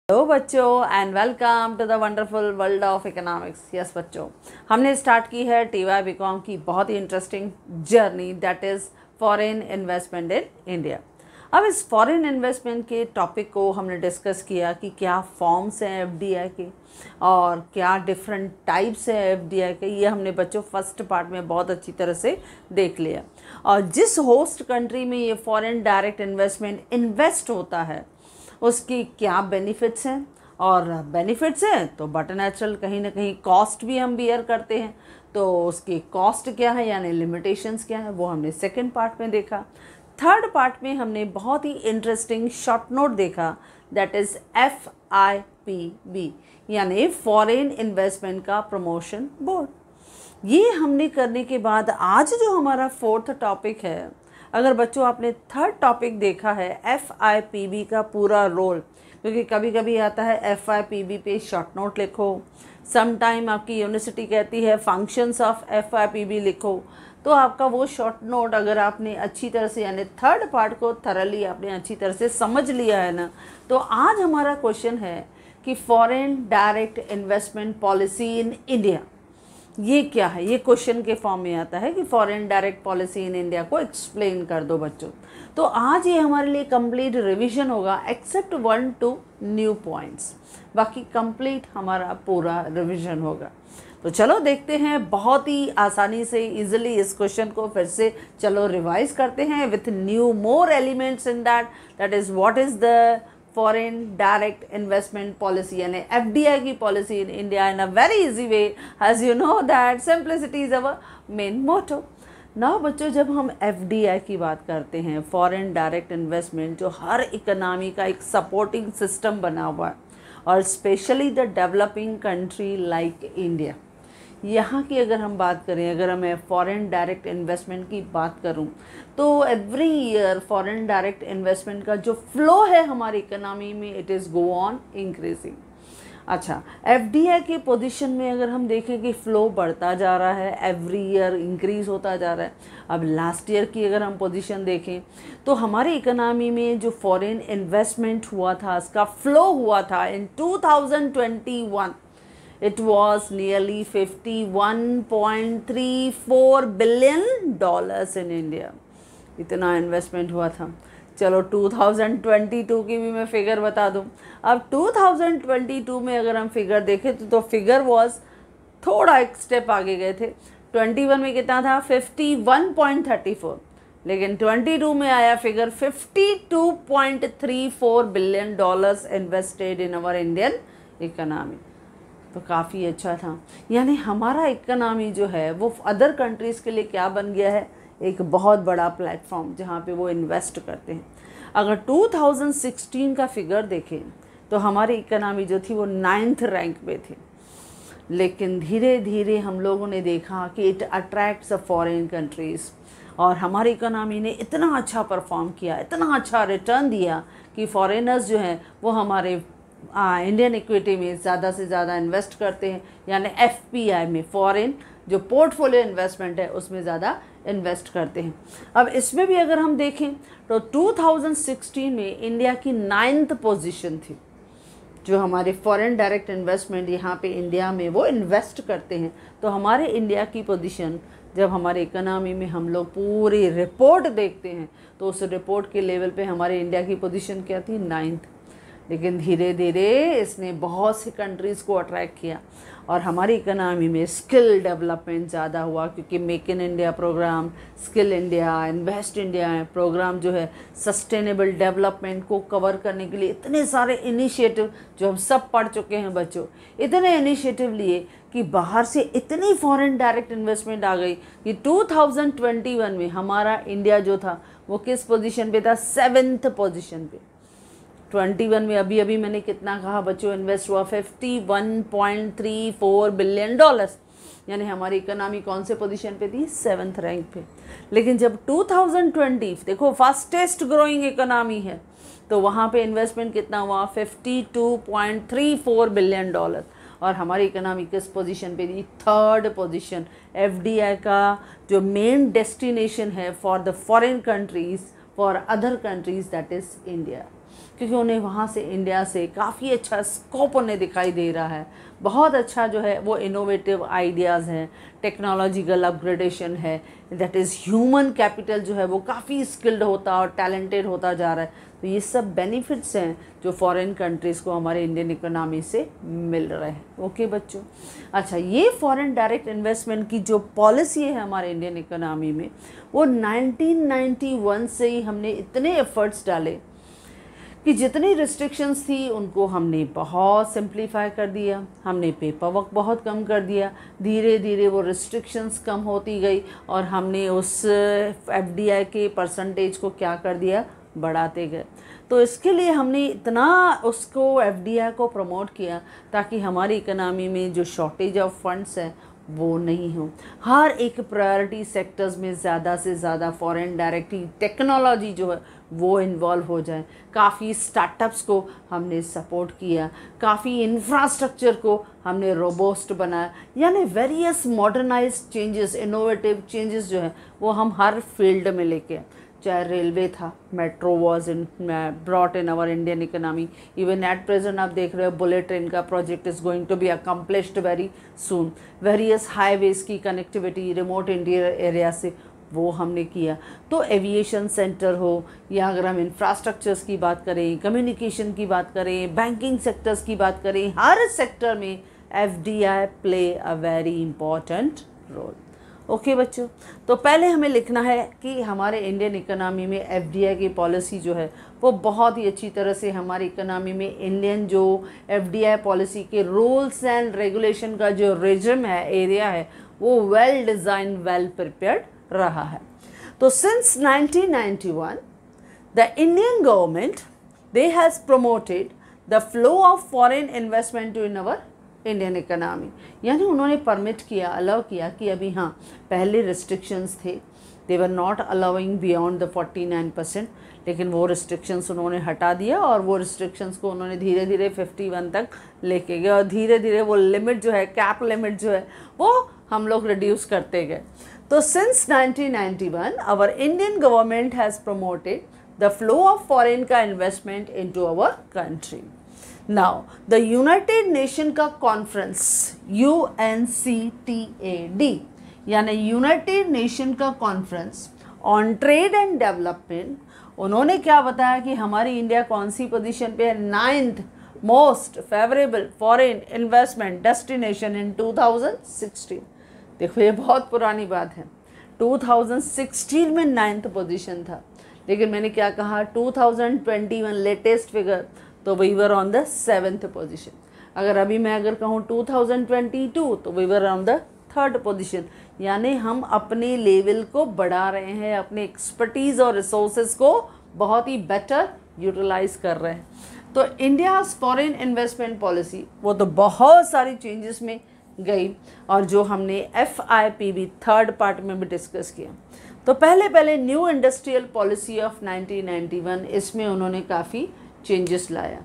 Hello बच्चों and welcome to the wonderful world of economics. Yes बच्चों, हमने start की है TY BCom की बहुत ही interesting journey, that is foreign investment in India. अब इस फॉरेन इन्वेस्टमेंट के टॉपिक को हमने डिस्कस किया कि क्या फॉर्म्स हैं FDI के और क्या डिफरेंट टाइप्स हैं FDI के। ये हमने बच्चों फर्स्ट पार्ट में बहुत अच्छी तरह से देख लिया। और जिस होस्ट कंट्री में ये फॉरेन डायरेक्ट इन्वेस्टमेंट इन्वेस्ट होता है उसकी क्या बेनिफिट्स हैं, और बेनिफिट्स हैं तो बट नेचुरल कहीं ना कहीं कॉस्ट भी हम बियर करते हैं, तो उसकी कॉस्ट क्या है यानी लिमिटेशंस क्या है वो हमने सेकंड पार्ट में देखा। थर्ड पार्ट में हमने बहुत ही इंटरेस्टिंग शॉर्ट नोट देखा, दैट इज़ FIPB यानी फॉरेन इन्वेस्टमेंट का प्रमोशन बोर्ड। ये हमने करने के बाद आज जो हमारा फोर्थ टॉपिक है, अगर बच्चों आपने थर्ड टॉपिक देखा है FIPB का पूरा रोल, क्योंकि कभी कभी आता है FIPB पे शॉर्ट नोट लिखो, सम टाइम आपकी यूनिवर्सिटी कहती है फंक्शंस ऑफ FIPB लिखो, तो आपका वो शॉर्ट नोट अगर आपने अच्छी तरह से यानी थर्ड पार्ट को थरली आपने अच्छी तरह से समझ लिया है ना, तो आज हमारा क्वेश्चन है कि foreign direct investment policy in India ये क्या है। ये क्वेश्चन के फॉर्म में आता है कि foreign direct policy in India को एक्सप्लेन कर दो बच्चों। तो आज ये हमारे लिए कंप्लीट रिवीजन होगा एक्सेप्ट 1-2 न्यू पॉइंट्स, बाकी कंप्लीट हमारा पूरा रिवीजन होगा। तो चलो देखते हैं, बहुत ही आसानी से इजीली इस क्वेश्चन को फिर से चलो रिवाइज करते हैं with new more elements in that is what is the foreign direct investment policy यानी FDI की policy in India in a very easy way, as you know that simplicity is our main motto. Now बच्चों, जब हम FDI की बात करते हैं, foreign direct investment, जो हर इकोनॉमी का एक सपोर्टिंग सिस्टम बना हुआ है, और specially the developing country like India, यहाँ की अगर हम बात करें, अगर मैं फॉरेन डायरेक्ट इन्वेस्टमेंट की बात करूँ तो every year foreign direct investment का जो फ्लो है हमारी इकोनॉमी में it is go on increasing. अच्छा, FDI के पोजीशन में अगर हम देखें कि फ़्लो बढ़ता जा रहा है, एवरी ईयर इंक्रीज़ होता जा रहा है। अब लास्ट ईयर की अगर हम पोजीशन देखें तो हमारी इकोनॉमी में जो फॉरेन इन्वेस्टमेंट हुआ था उसका फ़्लो हुआ था इन 2021, it was nearly $51.34 billion in India। इतना इन्वेस्टमेंट हुआ था। चलो 2022 की भी मैं फिगर बता दूं। अब 2022 में अगर हम फिगर देखें तो फिगर वॉज थोड़ा एक स्टेप आगे गए थे। 21 में कितना था 51.34, लेकिन 22 में आया figure $52.34 billion invested in our Indian economy. तो काफ़ी अच्छा था, यानी हमारा इकोनॉमी जो है वो अदर कंट्रीज़ के लिए क्या बन गया है, एक बहुत बड़ा प्लेटफॉर्म जहाँ पे वो इन्वेस्ट करते हैं। अगर 2016 का फिगर देखें तो हमारी इकोनॉमी जो थी वो 9th रैंक पे थी, लेकिन धीरे धीरे हम लोगों ने देखा कि इट अट्रैक्ट्स फॉरेन कंट्रीज़, और हमारी इकोनॉमी ने इतना अच्छा परफॉर्म किया, इतना अच्छा रिटर्न दिया कि फॉरेनर्स जो हैं वो हमारे इंडियन इक्विटी में ज़्यादा से ज़्यादा इन्वेस्ट करते हैं, यानी FPI में फॉरेन जो पोर्टफोलियो इन्वेस्टमेंट है उसमें ज़्यादा इन्वेस्ट करते हैं। अब इसमें भी अगर हम देखें तो 2016 में इंडिया की 9th पोजीशन थी, जो हमारे फॉरेन डायरेक्ट इन्वेस्टमेंट यहाँ पे इंडिया में वो इन्वेस्ट करते हैं। तो हमारे इंडिया की पोजीशन जब हमारे इकोनॉमी में हम लोग पूरी रिपोर्ट देखते हैं तो उस रिपोर्ट के लेवल पे हमारे इंडिया की पोजीशन क्या थी 9th, लेकिन धीरे धीरे इसने बहुत सी कंट्रीज़ को अट्रैक्ट किया, और हमारी इकोनॉमी में स्किल डेवलपमेंट ज़्यादा हुआ, क्योंकि make in India programme, skill India, invest India programme जो है सस्टेनेबल डेवलपमेंट को कवर करने के लिए इतने सारे इनिशिएटिव जो हम सब पढ़ चुके हैं बच्चों, इतने इनिशिएटिव लिए कि बाहर से इतनी फॉरेन डायरेक्ट इन्वेस्टमेंट आ गई कि 2021 में हमारा इंडिया जो था वो किस पोजीशन पे था, 7th पोजीशन पे। 21 में अभी अभी मैंने कितना कहा बच्चों, इन्वेस्ट हुआ $51.34 बिलियन, यानी हमारी इकोनॉमी कौन से पोजीशन पे थी, 7th रैंक पे। लेकिन जब 2020 देखो फास्टेस्ट ग्रोइंग इकोनॉमी है, तो वहाँ पे इन्वेस्टमेंट कितना हुआ, $52.34 बिलियन, और हमारी इकोनॉमी किस पोजीशन पे थी, 3rd पोजीशन। FDI का जो मेन डेस्टिनेशन है for the foreign countries, for other countries, that is India. क्योंकि उन्हें वहाँ से इंडिया से काफ़ी अच्छा स्कोप उन्हें दिखाई दे रहा है। बहुत अच्छा जो है वो इनोवेटिव आइडियाज़ हैं, टेक्नोलॉजिकल अपग्रेडेशन है, दैट इज़ ह्यूमन कैपिटल जो है वो काफ़ी स्किल्ड होता और टैलेंटेड होता जा रहा है। तो ये सब बेनिफिट्स हैं जो फॉरेन कंट्रीज़ को हमारे इंडियन इकोनॉमी से मिल रहे हैं। ओके बच्चों, अच्छा ये फॉरेन डायरेक्ट इन्वेस्टमेंट की जो पॉलिसी है हमारे इंडियन इकोनॉमी में, वो 1991 से ही हमने इतने एफर्ट्स डाले कि जितनी रिस्ट्रिक्शंस थी उनको हमने बहुत सिंप्लीफाई कर दिया, हमने पेपर वर्क बहुत कम कर दिया। धीरे धीरे वो रिस्ट्रिक्शंस कम होती गई और हमने उस एफडीआई के परसेंटेज को क्या कर दिया, बढ़ाते गए। तो इसके लिए हमने इतना उसको एफडीआई को प्रमोट किया ताकि हमारी इकोनॉमी में जो शॉर्टेज ऑफ फंड्स है वो नहीं हो। हर एक प्रायोरिटी सेक्टर्स में ज़्यादा से ज़्यादा फॉरेन डायरेक्ट टेक्नोलॉजी जो है वो इन्वॉल्व हो जाए। काफ़ी स्टार्टअप्स को हमने सपोर्ट किया, काफ़ी इंफ्रास्ट्रक्चर को हमने रोबोस्ट बनाया, यानी various modernised changes, innovative changes जो है वो हम हर फील्ड में लेके, चाहे रेलवे था, metro was in brought in our Indian economy, even at present आप देख रहे हो बुलेट ट्रेन का project is going to be accomplished very soon. Various highways की कनेक्टिविटी रिमोट इंडिया एरिया से वो हमने किया। तो एविएशन सेंटर हो या अगर हम इंफ्रास्ट्रक्चर्स की बात करें, कम्युनिकेशन की बात करें, बैंकिंग सेक्टर्स की बात करें, हर सेक्टर में FDI play a very important role. Okay बच्चों, तो पहले हमें लिखना है कि हमारे इंडियन इकोनॉमी में एफडीआई की पॉलिसी जो है वो बहुत ही अच्छी तरह से हमारी इकोनॉमी में इंडियन जो एफडीआई पॉलिसी के रूल्स एंड रेगुलेशन का जो रेजिम है, एरिया है, वो वेल डिज़ाइन, वेल प्रिपेयर्ड रहा है। तो since 1991 the Indian government they has promoted the flow of foreign investment to in our Indian economy, यानी उन्होंने परमिट किया, अलाउ किया कि अभी हाँ पहले रिस्ट्रिक्शंस थे, they were not allowing beyond the 49%, लेकिन वो रिस्ट्रिक्शंस उन्होंने हटा दिया और वो रिस्ट्रिक्शंस को उन्होंने धीरे धीरे 51 तक लेके गए और धीरे धीरे वो लिमिट जो है, कैप लिमिट जो है वो हम लोग रिड्यूस करते गए। तो since 1991 our Indian government has promoted the flow of foreign का investment into our country. Now the United Nation का कॉन्फ्रेंस UNCTAD यानी यूनाइटेड नेशन का conference on trade and development, उन्होंने क्या बताया कि हमारी इंडिया कौन सी पोजीशन पे है, 9th most favourable foreign investment destination in 2016। देखो ये बहुत पुरानी बात है, 2016 में 9th पोजीशन था, लेकिन मैंने क्या कहा 2021 लेटेस्ट फिगर तो we were on the 7th position. अगर अभी मैं अगर कहूँ 2022 तो we were on the 3rd position, यानी हम अपने लेवल को बढ़ा रहे हैं, अपने एक्सपर्टीज़ और रिसोर्सेज को बहुत ही बेटर यूटिलाइज कर रहे हैं। तो इंडियाज़ फॉरेन इन्वेस्टमेंट पॉलिसी वो तो बहुत सारी चेंजेस में गई और जो हमने FIPB 3rd पार्ट में भी डिस्कस किया। तो पहले न्यू इंडस्ट्रियल पॉलिसी ऑफ 1991, इसमें उन्होंने काफ़ी चेंजेस लाया।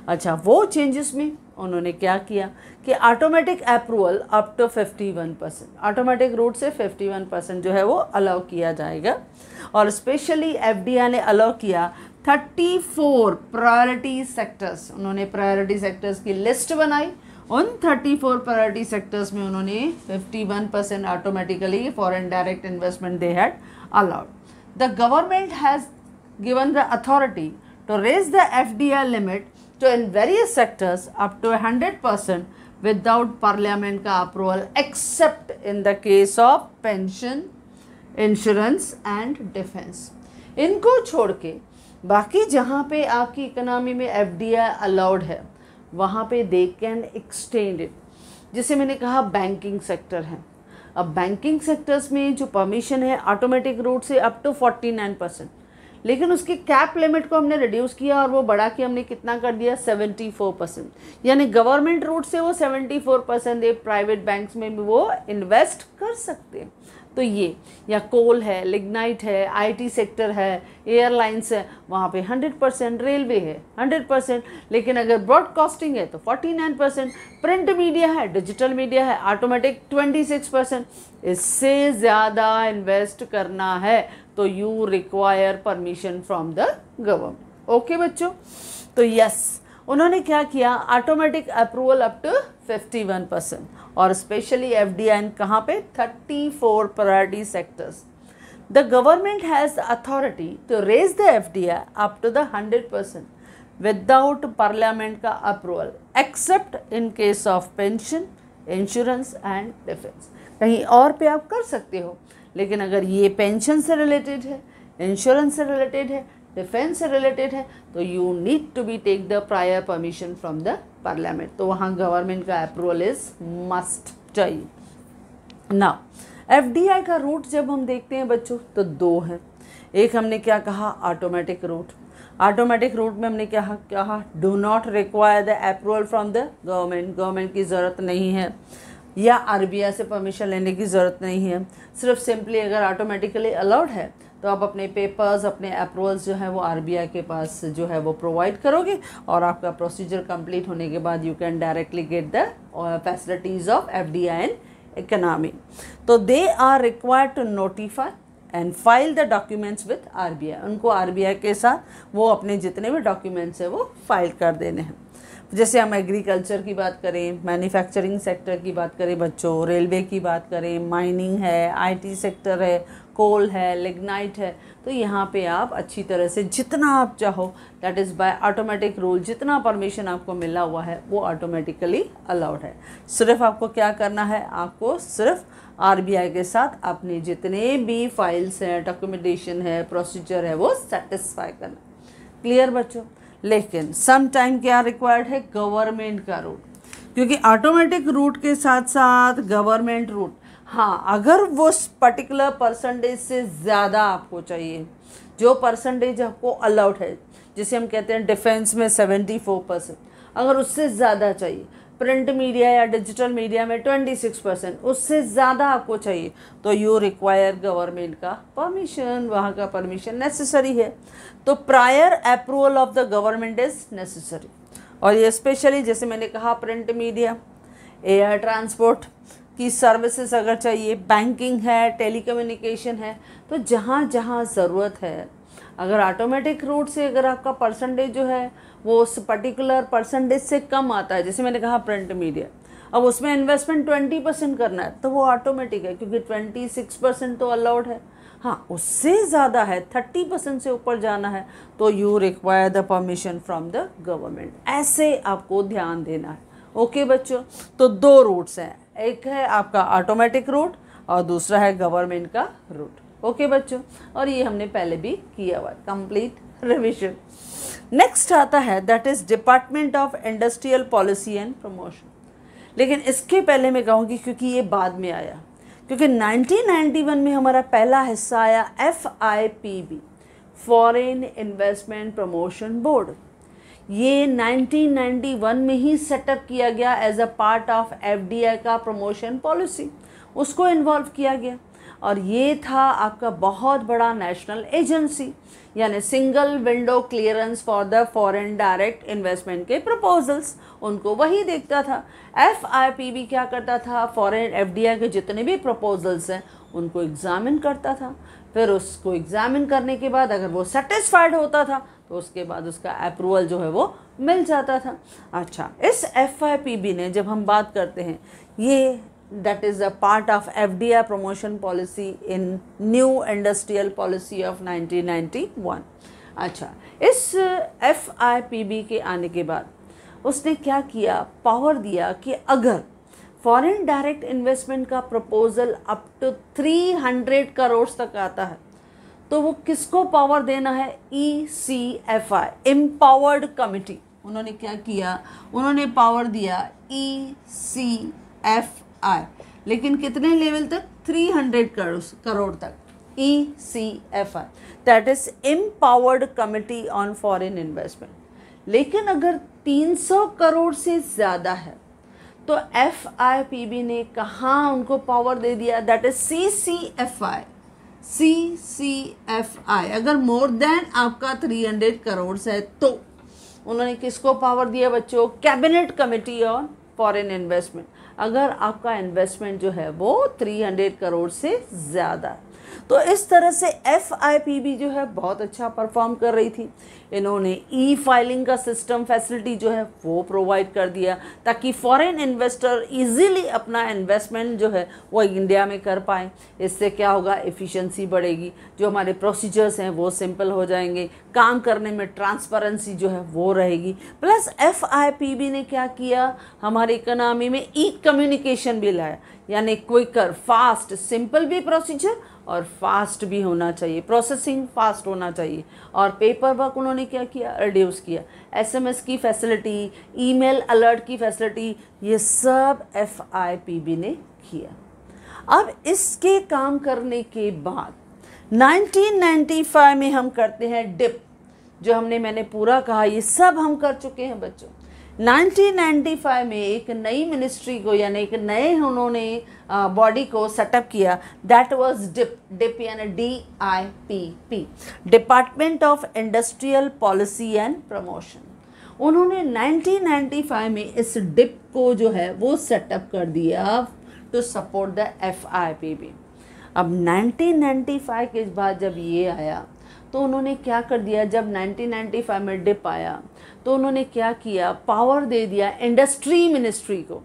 अच्छा, वो चेंजेस में उन्होंने क्या किया कि automatic approval up to 51%, automatic route से 51% जो है वो अलाउ किया जाएगा। और स्पेशली एफडीआई ने अलाउ किया 34 प्रायोरिटी सेक्टर्स, उन्होंने प्रायोरिटी सेक्टर्स की लिस्ट बनाई। उन 34 प्रायोरिटी सेक्टर्स में उन्होंने 51% automatically foreign direct investment they had allowed. The government has given the authority to raise the FDI limit to in various sectors up to 100% without parliament का approval except in the case of pension, insurance and defense। इनको छोड़ के बाकी जहाँ पे आपकी economy में FDI allowed है वहाँ पे they can extend it। जिसे मैंने कहा बैंकिंग सेक्टर है, अब बैंकिंग सेक्टर्स में जो परमिशन है ऑटोमेटिक रूट से अप टू 49%, लेकिन उसकी कैप लिमिट को हमने रिड्यूस किया और वो बढ़ा के हमने कितना कर दिया 74%, यानी गवर्नमेंट रूट से वो 74% ये प्राइवेट बैंक्स में भी वो इन्वेस्ट कर सकते हैं। तो ये या कोल है, लिग्नाइट है, आईटी सेक्टर है, एयरलाइंस है, वहाँ पे 100%, रेलवे है 100%, लेकिन अगर ब्रॉडकास्टिंग है तो 49%, प्रिंट मीडिया है, डिजिटल मीडिया है, ऑटोमेटिक 26%। इससे ज़्यादा इन्वेस्ट करना है तो you require permission from the government. Okay बच्चों, तो यस उन्होंने क्या किया, ऑटोमेटिक अप्रूवल अप टू 51% और स्पेशली एफडीआई कहाँ पे 34 priority sectors. The government has the authority to raise the FDI up to the 100% without parliament का approval except in case of pension, insurance and defense. कहीं और पे आप कर सकते हो, लेकिन अगर ये पेंशन से रिलेटेड है, इंश्योरेंस से रिलेटेड है, डिफेंस से रिलेटेड है, तो you need to be take the prior permission from the parliament. तो वहाँ गवर्नमेंट का अप्रूवल इज मस्ट चाहिए. नाउ एफडीआई का रूट जब हम देखते हैं बच्चों तो दो हैं. एक हमने क्या कहा, ऑटोमेटिक रूट. ऑटोमेटिक रूट में हमने क्या कहा, do not require the approval from the government. Government की ज़रूरत नहीं है या आरबीआई से परमिशन लेने की ज़रूरत नहीं है. सिर्फ सिंपली अगर ऑटोमेटिकली अलाउड है तो आप अपने पेपर्स, अपने अप्रूवल्स जो है वो आरबीआई के पास जो है वो प्रोवाइड करोगे और आपका प्रोसीजर कंप्लीट होने के बाद you can directly get the facilities of FDI in economy. तो they are required to notify and file the documents with RBI. उनको आरबीआई के साथ वो अपने जितने भी डॉक्यूमेंट्स हैं वो फाइल कर देने हैं. जैसे हम एग्रीकल्चर की बात करें, मैन्युफैक्चरिंग सेक्टर की बात करें बच्चों, रेलवे की बात करें, माइनिंग है, आईटी सेक्टर है, कोल है, लिग्नाइट है, तो यहाँ पे आप अच्छी तरह से जितना आप चाहो, that is by automatic rule, जितना परमिशन आपको मिला हुआ है वो ऑटोमेटिकली अलाउड है. सिर्फ आपको क्या करना है, आपको सिर्फ आरबीआई के साथ अपने जितने भी फाइल्स हैं, डॉक्यूमेंटेशन है, प्रोसीजर है, वो सेटिस्फाई करना. क्लियर बच्चों. लेकिन सम टाइम क्या रिक्वायर्ड है, गवर्नमेंट का रूट, क्योंकि ऑटोमेटिक रूट के साथ साथ गवर्नमेंट रूट, हाँ अगर वो पर्टिकुलर परसेंटेज से ज़्यादा आपको चाहिए, जो परसेंटेज आपको अलाउड है, जिसे हम कहते हैं डिफेंस में 74%, अगर उससे ज़्यादा चाहिए, प्रिंट मीडिया या डिजिटल मीडिया में 26%, उससे ज़्यादा आपको चाहिए, तो यू रिक्वायर गवर्नमेंट का परमिशन. वहाँ का परमिशन नेसेसरी है. तो prior approval of the government is necessary. और ये स्पेशली जैसे मैंने कहा प्रिंट मीडिया, एयर ट्रांसपोर्ट की सर्विसेज अगर चाहिए, बैंकिंग है, टेलीकम्युनिकेशन है, तो जहाँ जहाँ ज़रूरत है, अगर ऑटोमेटिक रूट से अगर आपका परसेंटेज जो है वो उस पर्टिकुलर परसेंटेज से कम आता है, जैसे मैंने कहा प्रिंट मीडिया, अब उसमें इन्वेस्टमेंट 20% करना है तो वो ऑटोमेटिक है, क्योंकि 26% तो अलाउड है. हाँ उससे ज़्यादा है, 30% से ऊपर जाना है, तो you require the permission from the government. ऐसे आपको ध्यान देना है. ओके बच्चों, तो दो रूट्स हैं, एक है आपका ऑटोमेटिक रूट और दूसरा है गवर्नमेंट का रूट. ओके बच्चों, और ये हमने पहले भी किया हुआ, कंप्लीट रिविजन. नेक्स्ट आता है that is department of industrial policy and promotion. लेकिन इसके पहले मैं कहूँगी, क्योंकि ये बाद में आया, क्योंकि 1991 में हमारा पहला हिस्सा आया FIPB, foreign investment promotion board. ये 1991 में ही सेटअप किया गया as a part of FDI का प्रमोशन पॉलिसी, उसको इन्वॉल्व किया गया. और ये था आपका बहुत बड़ा नेशनल एजेंसी, यानी single window clearance for the foreign direct investment के प्रपोजल्स, उनको वही देखता था. FIPB क्या करता था, फॉरेन FDI के जितने भी प्रपोजल्स हैं उनको एग्जामिन करता था. फिर उसको एग्जामिन करने के बाद अगर वो सेटिस्फाइड होता था तो उसके बाद उसका अप्रूवल जो है वो मिल जाता था. अच्छा, इस FIPB ने जब हम बात करते हैं, ये that is a part of FDI promotion policy in new industrial policy of 1991. अच्छा, इस FIPB के आने के बाद उसने क्या किया, पावर दिया कि अगर फॉरेन डायरेक्ट इन्वेस्टमेंट का प्रपोजल अप टू 300 करोड़ तक आता है तो वो किसको पावर देना है, ECFI, एम्पावर्ड कमिटी. उन्होंने क्या किया, उन्होंने पावर दिया ECFI, लेकिन कितने लेवल तक, 300 करोड़ तक. ECFI that is empowered committee on foreign investment. लेकिन अगर 300 करोड़ से ज़्यादा है तो FIPB ने कहाँ उनको पावर दे दिया, दैट इज CCFI. अगर मोर देन आपका 300 करोड़ है तो उन्होंने किसको पावर दिया बच्चों, cabinet committee on foreign investment. अगर आपका इन्वेस्टमेंट जो है वो 300 करोड़ से ज़्यादा है तो इस तरह से FIPB जो है बहुत अच्छा परफॉर्म कर रही थी। इन्होंने फाइलिंग का सिस्टम फैसिलिटी जो है वो प्रोवाइड कर दिया ताकि फॉरेन इन्वेस्टर इजीली अपना इन्वेस्टमेंट जो है वो इंडिया में कर पाए। इससे क्या होगा, एफिशिएंसी बढ़ेगी, जो हमारे प्रोसीजर्स हैं वो सिंपल हो जाएंगे, काम करने में ट्रांसपेरेंसी जो है वो रहेगी। प्लस FIPB ने क्या किया, हमारे इकोनॉमी में कम्युनिकेशन भी लाया, यानी क्विकर, फास्ट, सिंपल भी प्रोसीजर और फास्ट भी होना चाहिए, प्रोसेसिंग फास्ट होना चाहिए। और पेपर वर्क उन्होंने क्या किया, रिड्यूस किया। SMS की फैसिलिटी, ईमेल अलर्ट की फैसिलिटी, ये सब FIPB ने किया। अब इसके काम करने के बाद 1995 में हम करते हैं डिप, जो मैंने पूरा कहा ये सब हम कर चुके हैं बच्चों। 1995 में एक नई मिनिस्ट्री को, यानी एक नए उन्होंने बॉडी को सेटअप किया, दैट वाज डिप यानी DIPP, department of industrial policy and promotion. उन्होंने 1995 में इस डिप को जो है वो सेटअप कर दिया टू सपोर्ट द FIPB। अब 1995 के बाद जब ये आया तो उन्होंने क्या कर दिया, जब 1995 में डिप आया तो उन्होंने क्या किया, पावर दे दिया इंडस्ट्री मिनिस्ट्री को।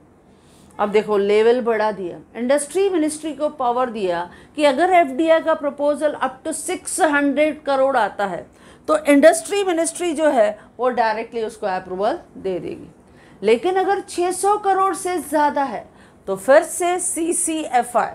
अब देखो लेवल बढ़ा दिया, इंडस्ट्री मिनिस्ट्री को पावर दिया कि अगर FDI का प्रपोजल अप टू 600 करोड़ आता है तो इंडस्ट्री मिनिस्ट्री जो है वो डायरेक्टली उसको अप्रूवल दे देगी। लेकिन अगर 600 करोड़ से ज़्यादा है तो फिर से CCFI,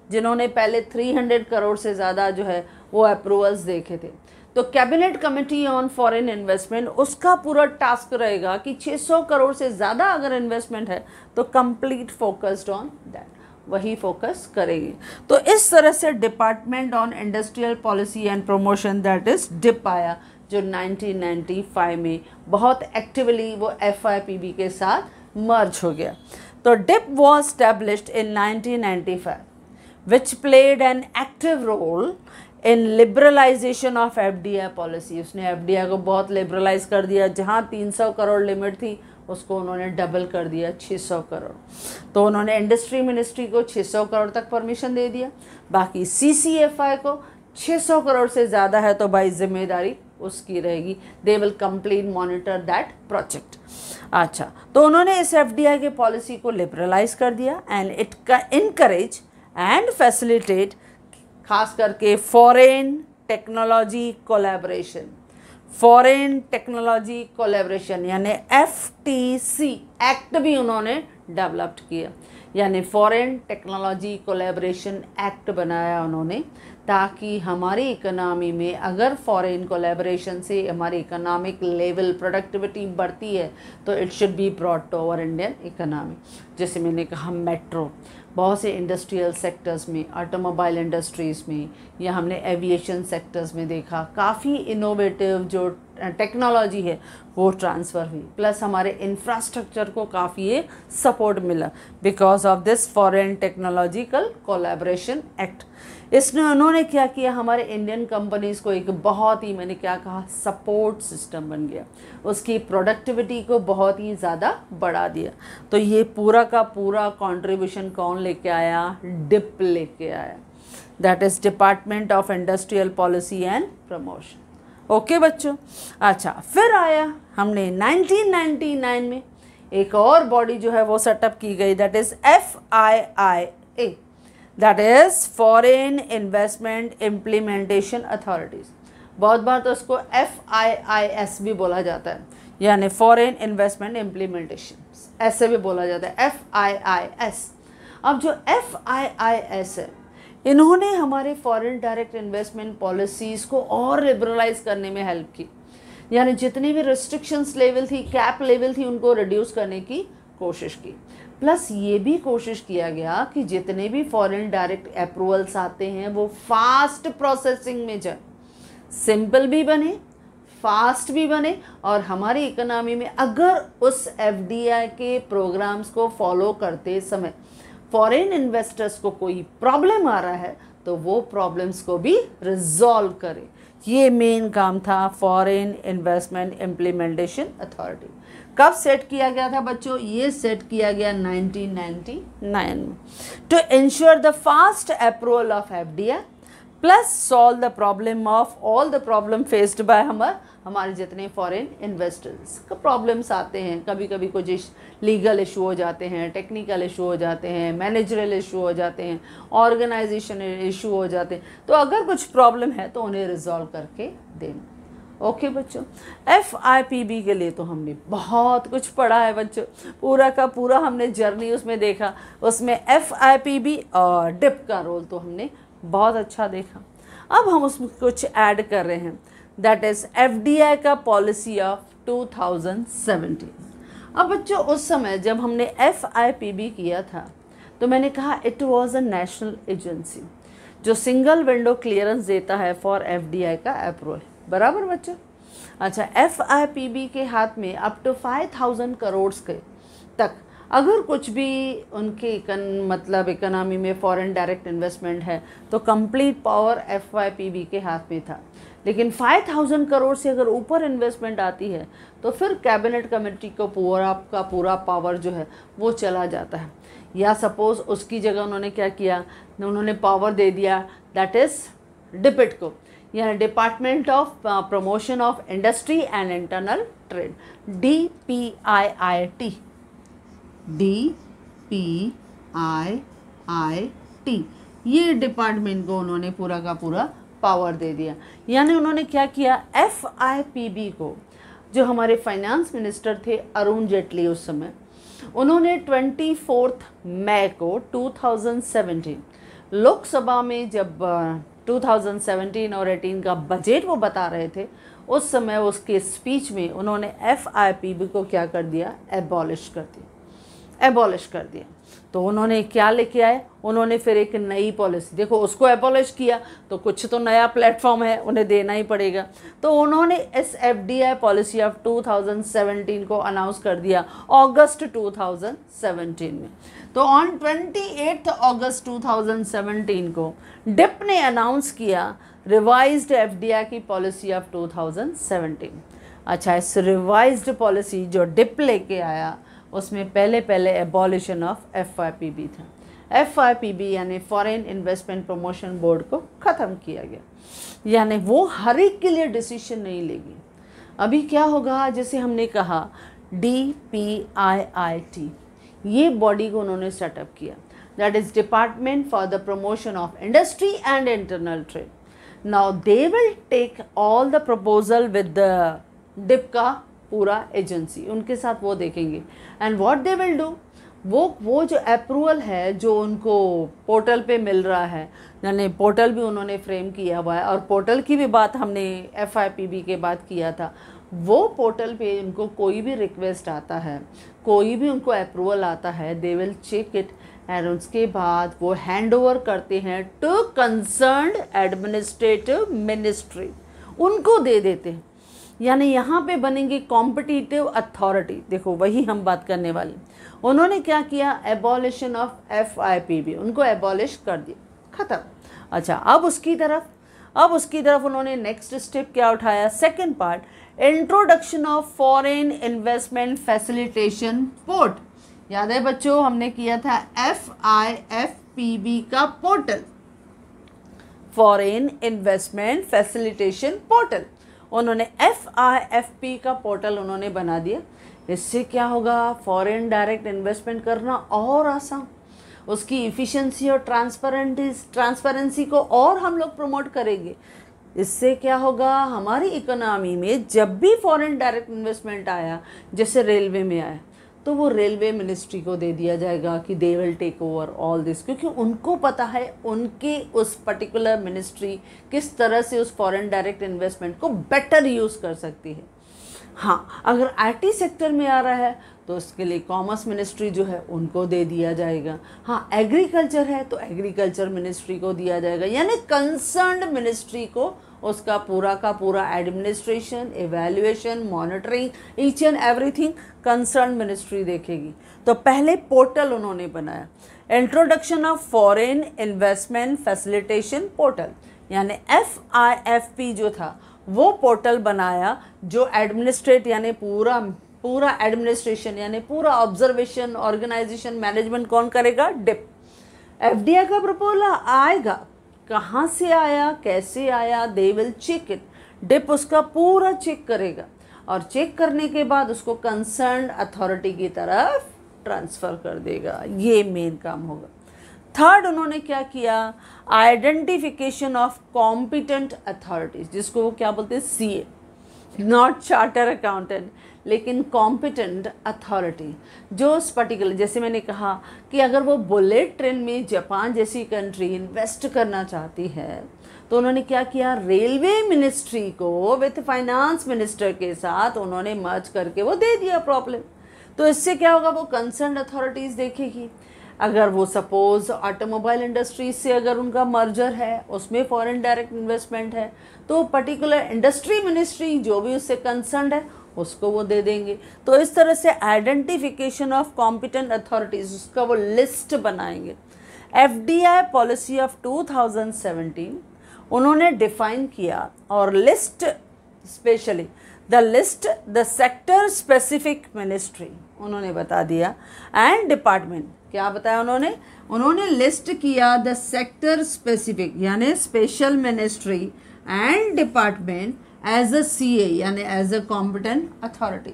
जिन्होंने पहले 300 करोड़ से ज़्यादा जो है वो अप्रूवल्स देखे थे, तो cabinet committee on foreign investment, उसका पूरा टास्क रहेगा कि 600 करोड़ से ज़्यादा अगर इन्वेस्टमेंट है तो कंप्लीट फोकस्ड ऑन दैट, वही फोकस करेगी। तो इस तरह से department on industrial policy and promotion, that is DIPP आया, जो 1995 में बहुत एक्टिवली वो FIPB के साथ मर्ज हो गया। तो DIPP was established in 1995 which played an active role in liberalisation of FDI policy. उसने FDI को बहुत लिबरलाइज कर दिया, जहाँ 300 करोड़ लिमिट थी उसको उन्होंने डबल कर दिया 600 करोड़। तो उन्होंने इंडस्ट्री मिनिस्ट्री को 600 करोड़ तक परमिशन दे दिया, बाकी CCFI को 600 करोड़ से ज़्यादा है तो भाई जिम्मेदारी उसकी रहेगी, they will complete monitor that project. अच्छा, तो उन्होंने इस FDI के पॉलिसी को लिबरलाइज कर दिया and it encourage and facilitate खास करके foreign technology collaboration, foreign technology collaboration यानी FTC एक्ट भी उन्होंने डेवलप्ड किया, यानी फॉरेन टेक्नोलॉजी कोलैबोरेशन एक्ट बनाया उन्होंने, ताकि हमारी इकोनॉमी में अगर फॉरेन कोलैबोरेशन से हमारी इकोनॉमिक लेवल प्रोडक्टिविटी बढ़ती है तो it should be brought to over Indian economy. जैसे मैंने कहा मेट्रो, बहुत से इंडस्ट्रियल सेक्टर्स में, ऑटोमोबाइल इंडस्ट्रीज़ में, या हमने एविएशन सेक्टर्स में देखा काफ़ी इनोवेटिव जो टेक्नोलॉजी है वो ट्रांसफ़र हुई, प्लस हमारे इंफ्रास्ट्रक्चर को काफ़ी ये सपोर्ट मिला because of this foreign technological collaboration act. इसने उन्होंने क्या किया, हमारे इंडियन कंपनीज़ को एक बहुत ही, मैंने क्या कहा, सपोर्ट सिस्टम बन गया, उसकी प्रोडक्टिविटी को बहुत ही ज़्यादा बढ़ा दिया। तो ये पूरा का पूरा कंट्रीब्यूशन कौन लेके आया, डिप लेके आया, that is department of industrial policy and promotion. Okay बच्चों, अच्छा फिर आया हमने 1999 में एक और बॉडी जो है वो सेटअप की गई, that is FIIA, that is foreign investment implementation authorities. बहुत बार तो उसको FIIS भी बोला जाता है, यानी फॉरेन इन्वेस्टमेंट इम्प्लीमेंटेशन, ऐसे भी बोला जाता है FIIS। अब जो FIIS है, इन्होंने हमारे फॉरेन डायरेक्ट इन्वेस्टमेंट पॉलिसीज़ को और लिबरलाइज करने में हेल्प की, यानी जितनी भी रिस्ट्रिक्शंस लेवल थी, कैप लेवल थी, उनको रिड्यूस करने की कोशिश की। प्लस ये भी कोशिश किया गया कि जितने भी फॉरेन डायरेक्ट अप्रूवल्स आते हैं वो फास्ट प्रोसेसिंग में जाए, सिंपल भी बने, फास्ट भी बने, और हमारी इकोनॉमी में अगर उस FDI के प्रोग्राम्स को फॉलो करते समय फॉरेन इन्वेस्टर्स को कोई प्रॉब्लम आ रहा है तो वो प्रॉब्लम्स को भी रिजॉल्व करे। ये मेन काम था फॉरेन इन्वेस्टमेंट इम्प्लीमेंटेशन अथॉरिटी। कब सेट किया गया था बच्चों, ये सेट किया गया 1999 में, to ensure the fast approval of FDI, plus solve the problem of all the problem faced by हमारे जितने फॉरेन इन्वेस्टर्स का प्रॉब्लम्स आते हैं। कभी कभी कुछ लीगल इशू हो जाते हैं, टेक्निकल इशू हो जाते हैं, मैनेजरल इशू हो जाते हैं, ऑर्गेनाइजेशन इशू हो जाते हैं। तो अगर कुछ प्रॉब्लम है तो उन्हें रिजॉल्व करके देना। ओके बच्चों, FIPB के लिए तो हमने बहुत कुछ पढ़ा है बच्चों, पूरा का पूरा हमने जर्नी उसमें देखा। उसमें FIPB और डिप का रोल तो हमने बहुत अच्छा देखा। अब हम उसमें कुछ ऐड कर रहे हैं, दैट इज़ FDI का पॉलिसी ऑफ 2017। अब बच्चों उस समय जब हमने FIPB किया था तो मैंने कहा it was a national agency जो सिंगल विंडो क्लियरेंस देता है फॉर FDI का अप्रूवल। बराबर बच्चों? अच्छा, FIPB के हाथ में अप टू 5000 करोड़ के तक अगर कुछ भी उनके मतलब इकोनॉमी में फॉरेन डायरेक्ट इन्वेस्टमेंट है तो कंप्लीट पावर FIPB के हाथ में था। लेकिन 5000 करोड़ से अगर ऊपर इन्वेस्टमेंट आती है तो फिर कैबिनेट कमेटी को पूरा पावर जो है वो चला जाता है। या सपोज उसकी जगह उन्होंने क्या किया, उन्होंने पावर दे दिया दैट इज़ डिपिट को, यानी department of promotion of industry and internal trade, DPIIT, ये डिपार्टमेंट को उन्होंने पूरा का पूरा पावर दे दिया। यानी उन्होंने क्या किया, FIPB को, जो हमारे फाइनेंस मिनिस्टर थे अरुण जेटली उस समय, उन्होंने 24 मई को 2017 लोकसभा में जब 2017 और 18 का बजट वो बता रहे थे, उस समय उसके स्पीच में उन्होंने FIPB को क्या कर दिया, एबॉलिश कर दिया। तो उन्होंने क्या लेके आए, उन्होंने फिर एक नई पॉलिसी, देखो उसको एबॉलिश किया तो कुछ तो नया प्लेटफॉर्म है, उन्हें देना ही पड़ेगा। तो उन्होंने इस FDI पॉलिसी ऑफ 2017 को अनाउंस कर दिया अगस्त 2017 में। तो ऑन 28 अगस्त 2017 को डिप ने अनाउंस किया रिवाइज्ड FDI की पॉलिसी ऑफ 2017। अच्छा, इस रिवाइज्ड पॉलिसी जो डिप लेके आया उसमें पहले एबॉलिशन ऑफ FIPB था। FIPB यानी फॉरेन इन्वेस्टमेंट प्रमोशन बोर्ड को ख़त्म किया गया, यानी वो हर एक के लिए डिसीजन नहीं लेगी। अभी क्या होगा, जैसे हमने कहा DPIIT, ये बॉडी को उन्होंने सेटअप किया, that is department for the promotion of industry and internal trade. Now they will take all the proposal with the DIPP का पूरा एजेंसी, उनके साथ वो देखेंगे and what they will do, वो जो अप्रूवल है जो उनको पोर्टल पे मिल रहा है, यानी पोर्टल भी उन्होंने फ्रेम किया हुआ है, और पोर्टल की भी बात हमने FIPB के बाद किया था। वो पोर्टल पे उनको कोई भी रिक्वेस्ट आता है, कोई भी उनको अप्रूवल आता है, they will check it and उसके बाद वो हैंड ओवर करते हैं टू कंसर्न्ड एडमिनिस्ट्रेटिव मिनिस्ट्री, उनको दे देते हैं। यानी यहाँ पे बनेंगे कॉम्पिटिटिव अथॉरिटी। देखो वही हम बात करने वाले। उन्होंने क्या किया, एबॉलिशन ऑफ FIPB, उनको एबॉलिश कर दिया, ख़त्म। अच्छा, अब उसकी तरफ उन्होंने नेक्स्ट स्टेप क्या उठाया, second part, introduction of foreign investment facilitation port. याद है बच्चों, हमने किया था FIFPB का portal, foreign investment facilitation portal. उन्होंने FIFP का पोर्टल उन्होंने बना दिया। इससे क्या होगा, फॉरेन डायरेक्ट इन्वेस्टमेंट करना और आसान, उसकी इफ़िशेंसी और ट्रांसपेरेंसी को और हम लोग प्रमोट करेंगे। इससे क्या होगा, हमारी इकोनॉमी में जब भी फॉरेन डायरेक्ट इन्वेस्टमेंट आया, जैसे रेलवे में आया, तो वो रेलवे मिनिस्ट्री को दे दिया जाएगा कि they will take over all this, क्योंकि उनको पता है उनके उस पर्टिकुलर मिनिस्ट्री किस तरह से उस फॉरेन डायरेक्ट इन्वेस्टमेंट को बेटर यूज़ कर सकती है। हाँ, अगर IT सेक्टर में आ रहा है तो उसके लिए कॉमर्स मिनिस्ट्री जो है उनको दे दिया जाएगा। हाँ, एग्रीकल्चर है तो एग्रीकल्चर मिनिस्ट्री को दिया जाएगा, यानी कंसर्न्ड मिनिस्ट्री को उसका पूरा का पूरा administration, evaluation, monitoring, each and everything concern ministry देखेगी। तो पहले पोर्टल उन्होंने बनाया, introduction of foreign investment facilitation portal, यानी FIFP जो था वो पोर्टल बनाया, जो एडमिनिस्ट्रेट यानी पूरा एडमिनिस्ट्रेशन यानी पूरा ऑब्जर्वेशन, ऑर्गेनाइजेशन, मैनेजमेंट कौन करेगा, डिप। FDI का प्रपोजल आएगा कहाँ से आया, कैसे आया, they will check it. DIPP उसका पूरा चेक करेगा और चेक करने के बाद उसको कंसर्न अथॉरिटी की तरफ ट्रांसफ़र कर देगा। ये मेन काम होगा। थर्ड उन्होंने क्या किया, आइडेंटिफिकेशन ऑफ कॉम्पिटेंट अथॉरिटीज़, जिसको वो क्या बोलते हैं, सीए, नॉट चार्टर अकाउंटेंट, लेकिन कॉम्पिटेंट अथॉरिटी जो उस पर्टिकुलर, जैसे मैंने कहा कि अगर वो बुलेट ट्रेन में जापान जैसी कंट्री इन्वेस्ट करना चाहती है तो उन्होंने क्या किया, रेलवे मिनिस्ट्री को विथ फाइनेंस मिनिस्टर के साथ उन्होंने मर्ज करके वो दे दिया प्रॉब्लम। तो इससे क्या होगा, वो कंसर्न अथॉरिटीज़ देखेगी। अगर वो सपोज ऑटोमोबाइल इंडस्ट्री से अगर उनका मर्जर है, उसमें फॉरेन डायरेक्ट इन्वेस्टमेंट है, तो पर्टिकुलर इंडस्ट्री मिनिस्ट्री जो भी उससे कंसर्न है उसको वो दे देंगे। तो इस तरह से आइडेंटिफिकेशन ऑफ कॉम्पिटेंट अथॉरिटीज़, उसका वो लिस्ट बनाएंगे। एफडीआई पॉलिसी ऑफ 2017 उन्होंने डिफाइन किया और list specially the sector specific ministry उन्होंने बता दिया एंड डिपार्टमेंट, क्या बताया उन्होंने लिस्ट किया द सेक्टर स्पेसिफिक यानी special ministry and department as a CA यानी एज अ कॉम्पिटेंट अथॉरिटी,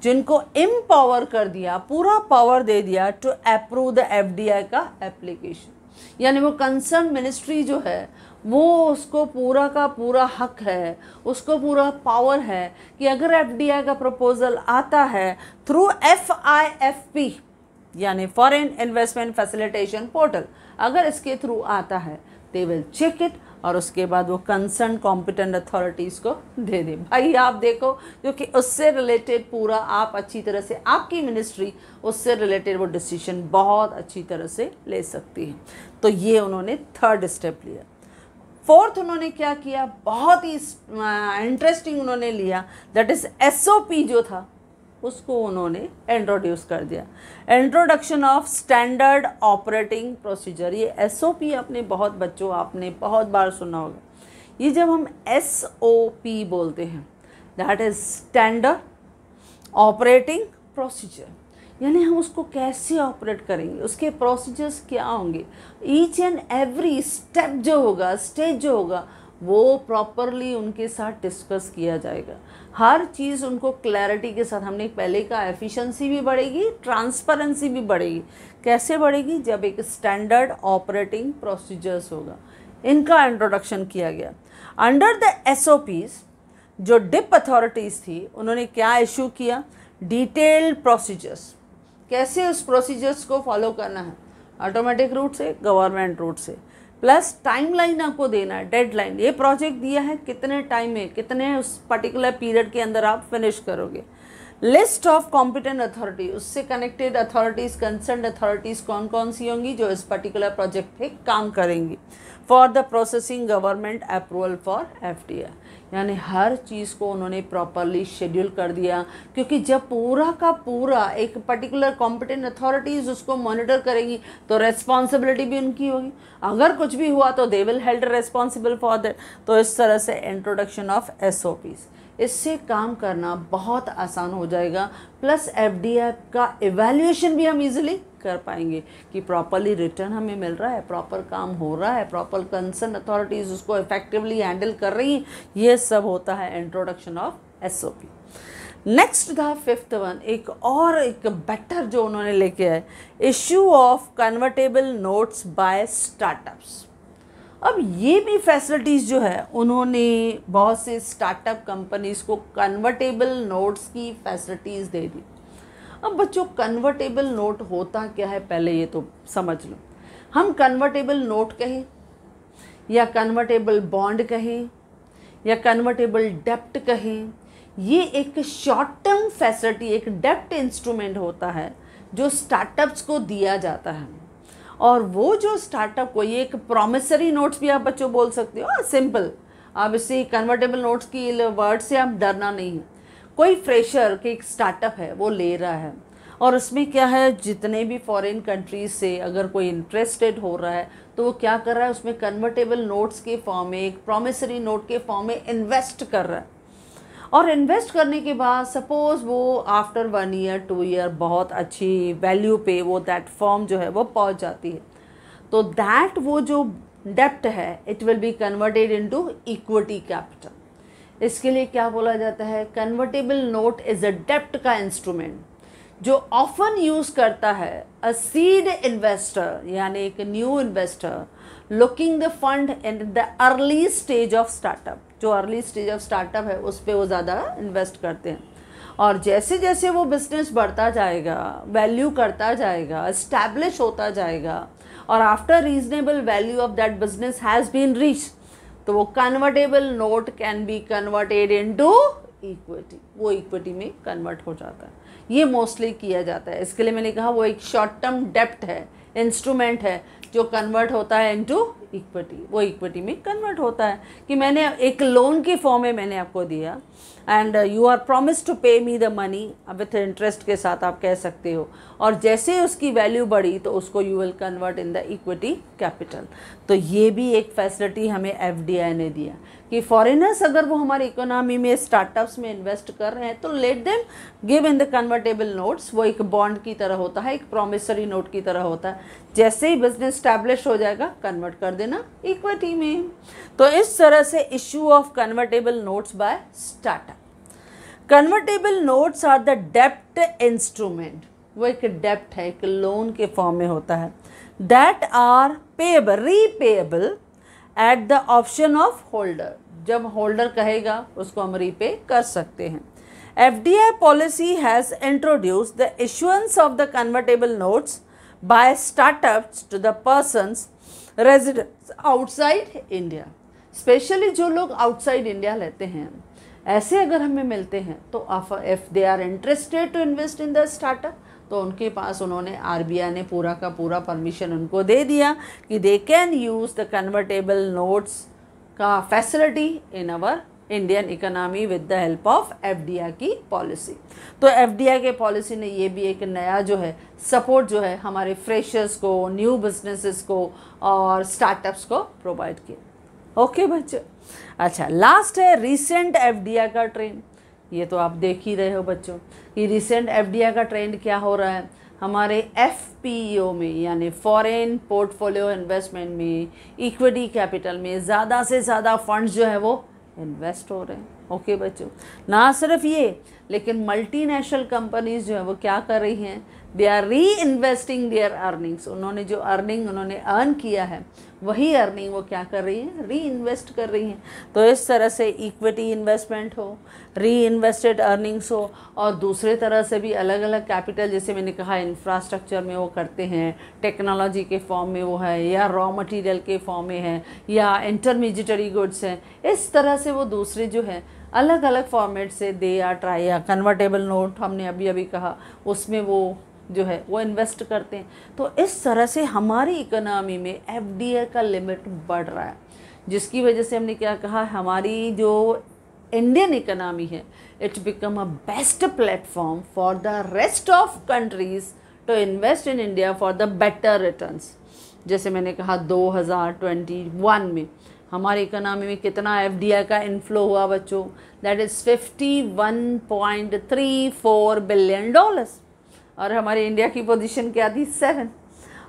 जिनको एम्पावर कर दिया, पूरा पावर दे दिया टू अप्रूव द एफडीआई का एप्लीकेशन। यानी वो कंसर्न मिनिस्ट्री जो है वो उसको पूरा का पूरा हक है, उसको पूरा पावर है कि अगर एफडीआई का प्रपोजल आता है थ्रू FIFP यानी फॉरेन इन्वेस्टमेंट फैसिलिटेशन पोर्टल, अगर इसके थ्रू आता है दे विल चेक इट और उसके बाद वो कंसर्न कॉम्पिटेंट अथॉरिटीज़ को दे दे। भाई आप देखो, क्योंकि उससे रिलेटेड पूरा आप अच्छी तरह से, आपकी मिनिस्ट्री उससे रिलेटेड वो डिसीजन बहुत अच्छी तरह से ले सकती है। तो ये उन्होंने थर्ड स्टेप लिया। फोर्थ उन्होंने क्या किया, बहुत ही इंटरेस्टिंग उन्होंने लिया, दैट इज़ SOP जो था उसको उन्होंने इंट्रोड्यूस कर दिया, introduction of standard operating procedure. ये SOP अपने बहुत बच्चों आपने बहुत बार सुना होगा। ये जब हम SOP बोलते हैं that is standard operating procedure, यानी हम उसको कैसे ऑपरेट करेंगे, उसके प्रोसीजर्स क्या होंगे, ईच एंड एवरी स्टेप जो होगा, स्टेज जो होगा, वो प्रॉपरली उनके साथ डिस्कस किया जाएगा। हर चीज़ उनको क्लैरिटी के साथ, हमने पहले का एफिशिएंसी भी बढ़ेगी, ट्रांसपेरेंसी भी बढ़ेगी। कैसे बढ़ेगी, जब एक स्टैंडर्ड ऑपरेटिंग प्रोसीजर्स होगा, इनका इंट्रोडक्शन किया गया। अंडर द SOPs जो डिप अथॉरिटीज़ थी उन्होंने क्या इशू किया, डिटेल्ड प्रोसीजर्स, कैसे उस प्रोसीजर्स को फॉलो करना है, ऑटोमेटिक रूट से, गवर्नमेंट रूट से, प्लस टाइमलाइन आपको देना है, डेडलाइन, ये प्रोजेक्ट दिया है कितने टाइम में, कितने उस पर्टिकुलर पीरियड के अंदर आप फिनिश करोगे। लिस्ट ऑफ कॉम्पिटेंट अथॉरिटी, उससे कनेक्टेड अथॉरिटीज़, कंसर्न अथॉरिटीज़ कौन कौन सी होंगी जो इस पर्टिकुलर प्रोजेक्ट पे काम करेंगी, for the processing government approval for FDI, यानी हर चीज़ को उन्होंने प्रॉपरली शेड्यूल कर दिया। क्योंकि जब पूरा का पूरा एक पर्टिकुलर कॉम्पिटेंट अथॉरिटीज़ उसको मॉनिटर करेंगी तो रेस्पॉन्सिबिलिटी भी उनकी होगी, अगर कुछ भी हुआ तो they will held responsible for that. तो इस तरह से इंट्रोडक्शन ऑफ SOPs, इससे काम करना बहुत आसान हो जाएगा, प्लस FDI का एवेल्यूएशन भी हम इजीली कर पाएंगे कि प्रॉपरली रिटर्न हमें मिल रहा है, प्रॉपर काम हो रहा है, प्रॉपर कंसर्न अथॉरिटीज़ उसको इफेक्टिवली हैंडल कर रही हैं। ये सब होता है इंट्रोडक्शन ऑफ SOP। नेक्स्ट था फिफ्थ वन, एक और एक बेटर जो उन्होंने लेके आए, issue of convertible notes by startups. अब ये भी फैसिलिटीज़ जो है उन्होंने बहुत से स्टार्टअप कंपनीज़ को कन्वर्टेबल नोट्स की फैसिलिटीज़ दे दी। अब बच्चों कन्वर्टेबल नोट होता क्या है पहले ये तो समझ लो। हम कन्वर्टेबल नोट कहें या कन्वर्टेबल बॉन्ड कहें या कन्वर्टेबल डेप्ट कहें, ये एक शॉर्ट टर्म फैसिलिटी, एक डेप्ट इंस्ट्रूमेंट होता है जो स्टार्टअप्स को दिया जाता है। और वो जो स्टार्टअप को, ये एक प्रॉमिसरी नोट्स भी आप बच्चों बोल सकते हो, सिंपल। अब इसे कन्वर्टेबल नोट्स की वर्ड से आप डरना नहीं है। कोई फ्रेशर के एक स्टार्टअप है वो ले रहा है और उसमें क्या है, जितने भी फॉरेन कंट्रीज से अगर कोई इंटरेस्टेड हो रहा है तो वो क्या कर रहा है, उसमें कन्वर्टेबल नोट्स के फॉर्म में, एक प्रॉमिसरी नोट के फॉर्म में इन्वेस्ट कर रहा है। और इन्वेस्ट करने के बाद सपोज़ वो आफ्टर 1 ईयर 2 ईयर बहुत अच्छी वैल्यू पे वो दैट फॉर्म जो है वो पहुंच जाती है, तो दैट वो जो डेप्ट है it will be converted into equity capital. इसके लिए क्या बोला जाता है, कन्वर्टेबल नोट इज अ डेप्ट का इंस्ट्रूमेंट जो ऑफन यूज़ करता है अ सीड इन्वेस्टर, यानी एक new investor looking the fund in the early stage of startup. जो अर्ली स्टेज ऑफ स्टार्टअप है उस पर वो ज़्यादा इन्वेस्ट करते हैं, और जैसे जैसे वो बिजनेस बढ़ता जाएगा, वैल्यू करता जाएगा, इस्टेब्लिश होता जाएगा, और after reasonable value of that business has been reach, तो वो convertible note can be converted into equity, वो इक्विटी में कन्वर्ट हो जाता है। ये मोस्टली किया जाता है। इसके लिए मैंने कहा वो एक शॉर्ट टर्म डेप्ट है, इंस्ट्रूमेंट है जो कन्वर्ट होता है इनटू इक्विटी, वो इक्विटी में कन्वर्ट होता है कि मैंने एक लोन के फॉर्म में मैंने आपको दिया and you are promise to pay me the money with interest के साथ आप कह सकते हो, और जैसे उसकी वैल्यू बढ़ी तो उसको you will convert in the equity capital. तो ये भी एक फैसिलिटी हमें एफडीआई ने दिया कि फॉरेनर्स अगर वो हमारी इकोनॉमी में स्टार्टअप्स में इन्वेस्ट कर रहे हैं तो let them give in the convertible notes. वो एक बॉन्ड की तरह होता है, एक प्रॉमिसरी नोट की तरह होता है, जैसे ही बिजनेस स्टैब्लिश हो जाएगा कन्वर्ट कर देना इक्विटी में। तो इस तरह से issue of convertible notes by startup. Convertible notes are the डेप्ट इंस्ट्रूमेंट, वो एक डेप्ट है, एक लोन के फॉर्म में होता है, that are payable, repayable at the option of holder. जब होल्डर कहेगा उसको हम रीपे कर सकते हैं। FDI policy has introduced the issuance of the convertible notes by startups to the persons residents outside India. Specially जो लोग आउटसाइड इंडिया लेते हैं, ऐसे अगर हमें मिलते हैं तो if they are interested to invest in the startup, तो उनके पास उन्होंने आरबीआई ने पूरा का पूरा परमिशन उनको दे दिया कि they can use the convertible notes का facility in our Indian economy with the help of FDI की पॉलिसी। तो एफडीआई के पॉलिसी ने ये भी एक नया जो है सपोर्ट जो है हमारे फ्रेशर्स को, न्यू बिजनेसेस को और स्टार्टअप्स को प्रोवाइड किया। ओके बच्चों, अच्छा लास्ट है रिसेंट एफडीआई का ट्रेंड। ये तो आप देख ही रहे हो बच्चों कि रिसेंट एफडीआई का ट्रेंड क्या हो रहा है। हमारे एफपीओ में यानी फॉरेन पोर्टफोलियो इन्वेस्टमेंट में, इक्विटी कैपिटल में ज़्यादा से ज़्यादा फंड्स जो है वो इन्वेस्ट हो रहे हैं। ओके बच्चों, ना सिर्फ ये, लेकिन मल्टीनेशनल कंपनीज जो है वो क्या कर रही हैं, दे आर री इन्वेस्टिंग देयर अर्निंग्स। उन्होंने जो अर्निंग उन्होंने अर्न किया है वही अर्निंग वो क्या कर रही हैं, री इन्वेस्ट कर रही हैं। तो इस तरह से इक्विटी इन्वेस्टमेंट हो, री इन्वेस्टेड अर्निंग्स हो, और दूसरे तरह से भी अलग अलग कैपिटल, जैसे मैंने कहा इंफ्रास्ट्रक्चर में वो करते हैं, टेक्नोलॉजी के फॉर्म में वो है, या रॉ मटेरियल के फॉर्म में है, या इंटरमीडिएटरी गुड्स हैं। इस तरह से वो दूसरे जो है अलग अलग फॉर्मेट से दे आर ट्राई, या कन्वर्टेबल नोट हमने अभी अभी कहा उसमें वो जो है वो इन्वेस्ट करते हैं। तो इस तरह से हमारी इकोनॉमी में एफडीआई का लिमिट बढ़ रहा है, जिसकी वजह से हमने क्या कहा, हमारी जो इंडियन इकोनॉमी है it's become a best platform for the rest of countries to invest in India for the better returns. जैसे मैंने कहा 2021 में हमारी इकोनॉमी में कितना एफडीआई का इनफ्लो हुआ बच्चों, दैट इज़ $51.34 बिलियन, और हमारे इंडिया की पोजीशन क्या थी 7।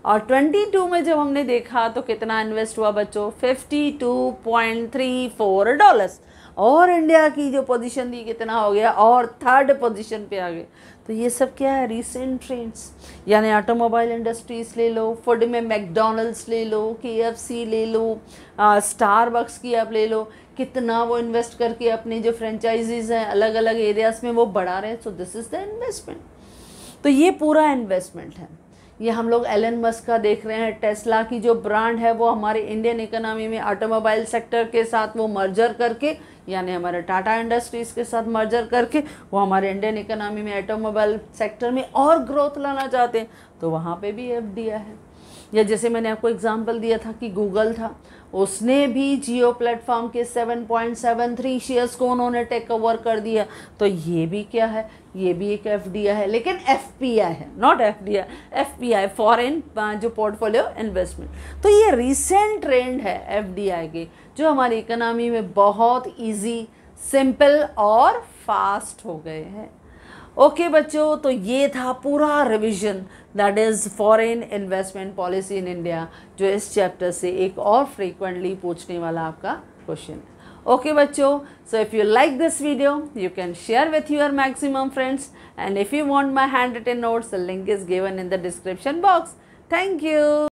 और 22 में जब हमने देखा तो कितना इन्वेस्ट हुआ बच्चों, $52.34, और इंडिया की जो पोजीशन थी कितना हो गया, और 3rd पोजीशन पे आ गए। तो ये सब क्या है, रीसेंट ट्रेंड्स। यानी ऑटोमोबाइल इंडस्ट्रीज ले लो, फूड में मैकडॉनल्ड्स ले लो, KFC ले लो, स्टारबक्स की आप ले लो, कितना वो इन्वेस्ट करके अपनी जो फ्रेंचाइजीज हैं अलग अलग एरियाज़ में वो बढ़ा रहे हैं। So this is the investment. तो ये पूरा इन्वेस्टमेंट है। ये हम लोग एलन मस्क का देख रहे हैं, टेस्ला की जो ब्रांड है वो हमारे इंडियन इकोनॉमी में ऑटोमोबाइल सेक्टर के साथ वो मर्जर करके, यानी हमारे टाटा इंडस्ट्रीज़ के साथ मर्जर करके वो हमारे इंडियन इकोनॉमी में ऑटोमोबाइल सेक्टर में और ग्रोथ लाना चाहते हैं, तो वहाँ पे भी एफडीआई है। या जैसे मैंने आपको एग्जांपल दिया था कि गूगल था, उसने भी जियो प्लेटफॉर्म के 7.73 शेयर्स को उन्होंने टेक ओवर कर दिया। तो ये भी क्या है, ये भी एक एफडीआई है, लेकिन एफपीआई है, नॉट एफडीआई, एफपीआई फॉरेन जो पोर्टफोलियो इन्वेस्टमेंट। तो ये रिसेंट ट्रेंड है एफडीआई के, जो हमारी इकोनॉमी में बहुत ईजी, सिंपल और फास्ट हो गए हैं। ओके बच्चों, तो ये था पूरा revision, that is foreign investment policy in India, जो इस चैप्टर से एक और फ्रीक्वेंटली पूछने वाला आपका क्वेश्चन है। ओके बच्चों, so if you like this video, you can share with your maximum friends, and if you want my handwritten notes, the link is given in the description box. Thank you.